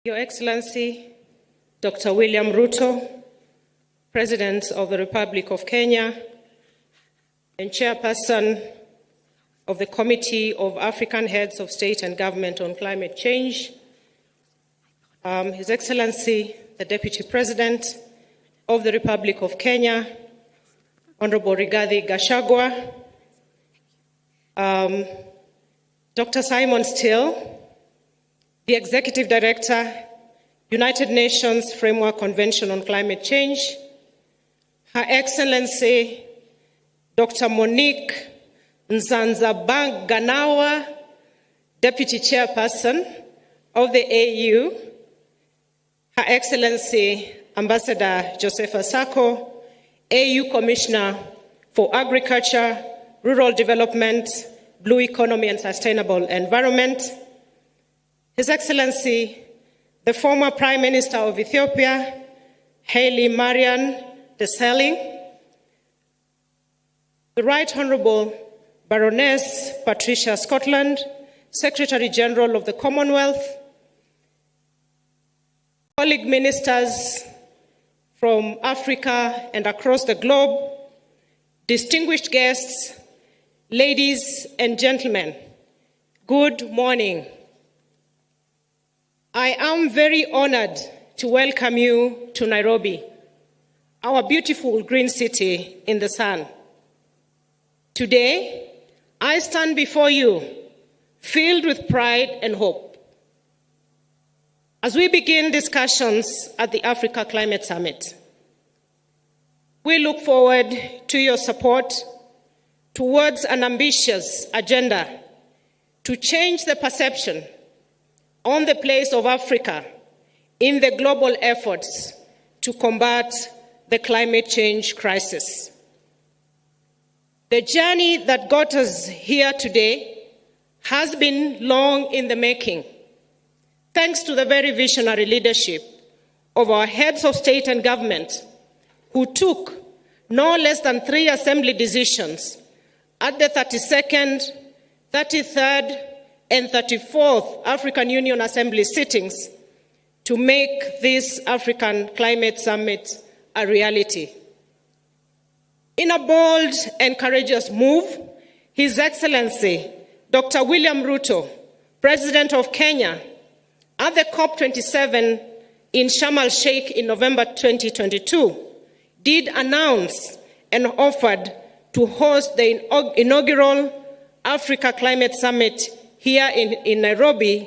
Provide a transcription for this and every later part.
Your Excellency, Dr. William Ruto, President of the Republic of Kenya and Chairperson of the Committee of African Heads of State and Government on Climate Change, His Excellency, the Deputy President of the Republic of Kenya, Honorable Rigathi Gachagua, Dr. Simon Still, the Executive Director, United Nations Framework Convention on Climate Change, Her Excellency, Dr. Monique Nzanzabang-Ganawa, Deputy Chairperson of the AU, Her Excellency, Ambassador Josepha Sako, AU Commissioner for Agriculture, Rural Development, Blue Economy and Sustainable Environment, His Excellency, the former Prime Minister of Ethiopia, Haile Mariam Desalegn, the Right Honourable Baroness Patricia Scotland, Secretary General of the Commonwealth, colleague ministers from Africa and across the globe, distinguished guests, ladies and gentlemen, good morning. I am very honored to welcome you to Nairobi, our beautiful green city in the sun. Today, I stand before you filled with pride and hope. As we begin discussions at the Africa Climate Summit, we look forward to your support towards an ambitious agenda to change the perception on the place of Africa in the global efforts to combat the climate change crisis. The journey that got us here today has been long in the making, thanks to the very visionary leadership of our heads of state and government, who took no less than 3 assembly decisions at the 32nd, 33rd, and 34th African Union Assembly sittings to make this African Climate Summit a reality. In a bold and courageous move, His Excellency, Dr. William Ruto, President of Kenya, at the COP27 in Sharm el-Sheikh in November 2022, did announce and offered to host the inaugural Africa Climate Summit here in Nairobi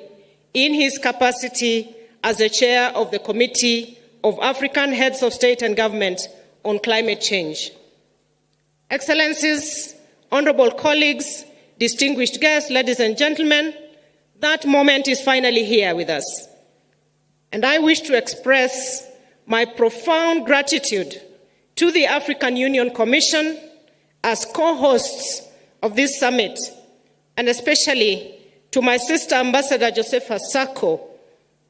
in his capacity as the chair of the Committee of African Heads of State and Government on Climate Change. Excellencies, honorable colleagues, distinguished guests, ladies and gentlemen, that moment is finally here with us. And I wish to express my profound gratitude to the African Union Commission as co-hosts of this summit, and especially to my sister Ambassador Josepha Sako,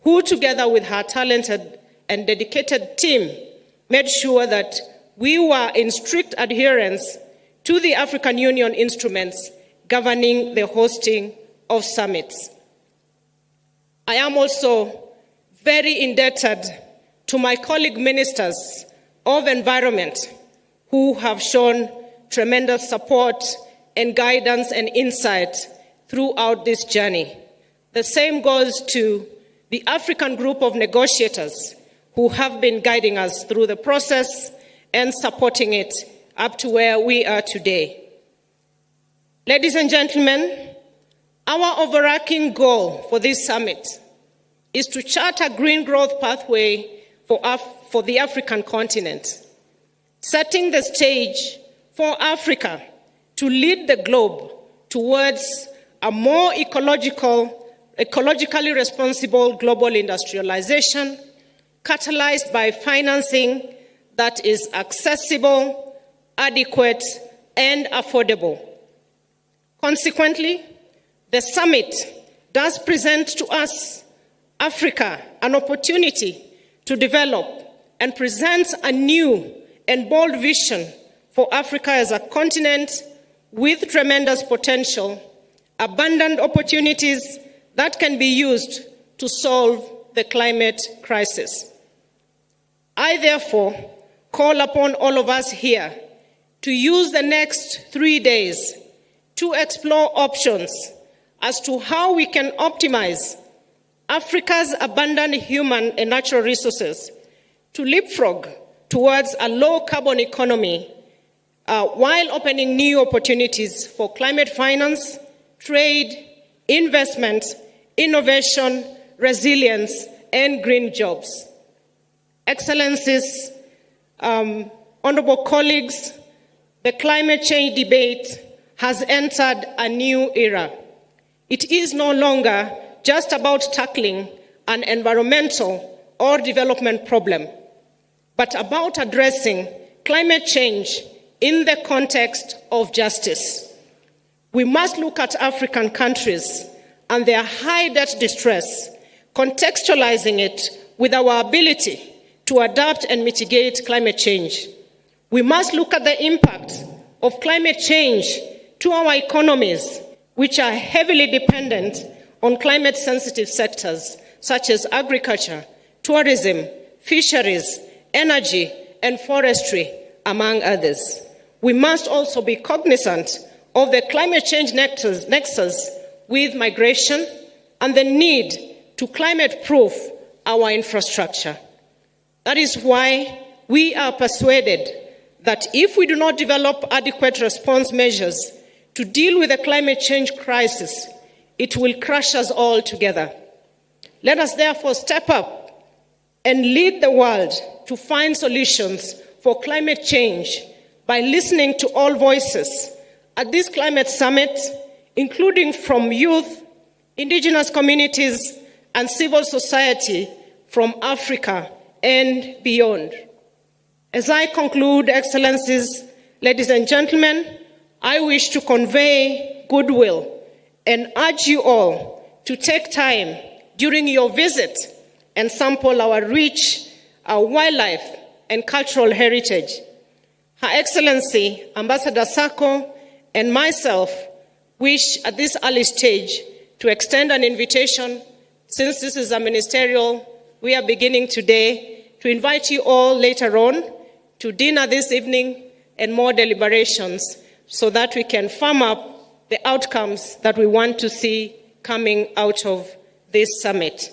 who together with her talented and dedicated team made sure that we were in strict adherence to the African Union instruments governing the hosting of summits. I am also very indebted to my colleague ministers of environment who have shown tremendous support and guidance and insight throughout this journey. The same goes to the African group of negotiators who have been guiding us through the process and supporting it up to where we are today. Ladies and gentlemen, our overarching goal for this summit is to chart a green growth pathway for the African continent, setting the stage for Africa to lead the globe towards a more ecologically responsible global industrialization, catalyzed by financing that is accessible, adequate, and affordable. Consequently, the summit does present to us, Africa, an opportunity to develop and presents a new and bold vision for Africa as a continent with tremendous potential, abundant opportunities that can be used to solve the climate crisis. I therefore call upon all of us here to use the next 3 days to explore options as to how we can optimize Africa's abundant human and natural resources to leapfrog towards a low-carbon economy while opening new opportunities for climate finance, trade, investment, innovation, resilience, and green jobs. Excellencies, honorable colleagues, the climate change debate has entered a new era. It is no longer just about tackling an environmental or development problem, but about addressing climate change in the context of justice. We must look at African countries and their high debt distress, contextualizing it with our ability to adapt and mitigate climate change. We must look at the impact of climate change to our economies, which are heavily dependent on climate-sensitive sectors such as agriculture, tourism, fisheries, energy, and forestry, among others. We must also be cognizant of the climate change nexus with migration and the need to climate-proof our infrastructure. That is why we are persuaded that if we do not develop adequate response measures to deal with the climate change crisis, it will crush us all together. Let us therefore step up and lead the world to find solutions for climate change by listening to all voices at this climate summit, including from youth, indigenous communities, and civil society from Africa and beyond. As I conclude, Excellencies, ladies and gentlemen, I wish to convey goodwill and urge you all to take time during your visit and sample our rich wildlife and cultural heritage. Her Excellency, Ambassador Sako, and myself wish at this early stage to extend an invitation, since this is a ministerial, we are beginning today, to invite you all later on to dinner this evening and more deliberations so that we can firm up the outcomes that we want to see coming out of this summit.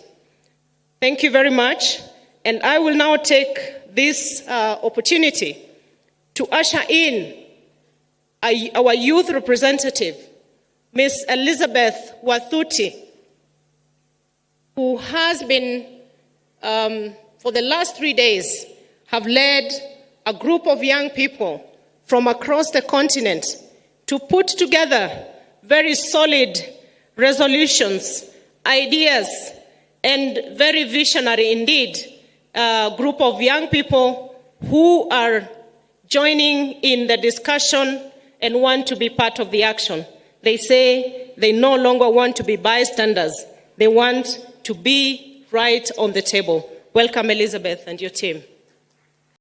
Thank you very much, and I will now take this opportunity to usher in our youth representative, Ms. Elizabeth Wathuti, who has been, for the last 3 days, have led a group of young people from across the continent to put together very solid resolutions, ideas, and very visionary indeed group of young people who are joining in the discussion and want to be part of the action. They say they no longer want to be bystanders. They want to be right on the table. Welcome, Elizabeth, and your team.